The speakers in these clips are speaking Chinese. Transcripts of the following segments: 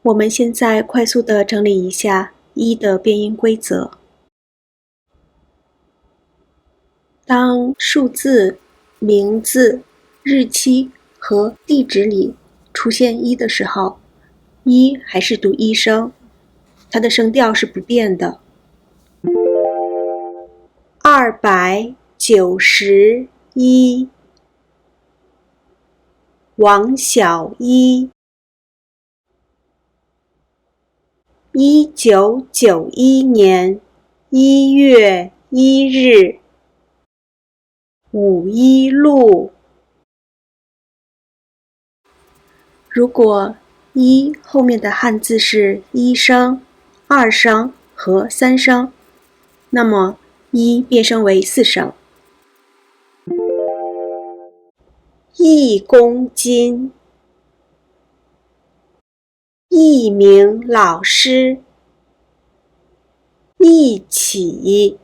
我们现在快速地整理一下一的变音规则。当数字、名字、日期和地址里出现一的时候，一还是读一声，它的声调是不变的。291，王小一。1991年1月1日，五一路。如果一后面的汉字是一声、二声和三声，那么一变声为四声。1公斤，1名老师，一起。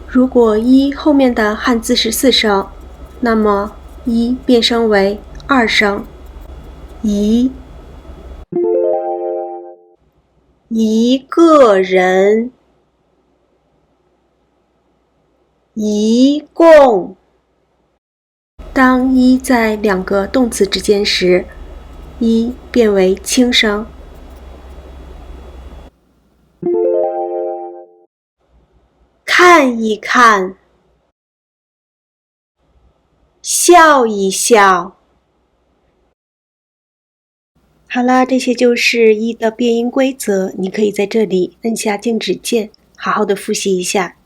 如果一后面的汉字是四声，那么一变声为二声。一个人，一共。当一在两个动词之间时，一变为轻声。看一看，笑一笑。好了，这些就是一的变音规则，你可以在这里按下静止键，好好的复习一下。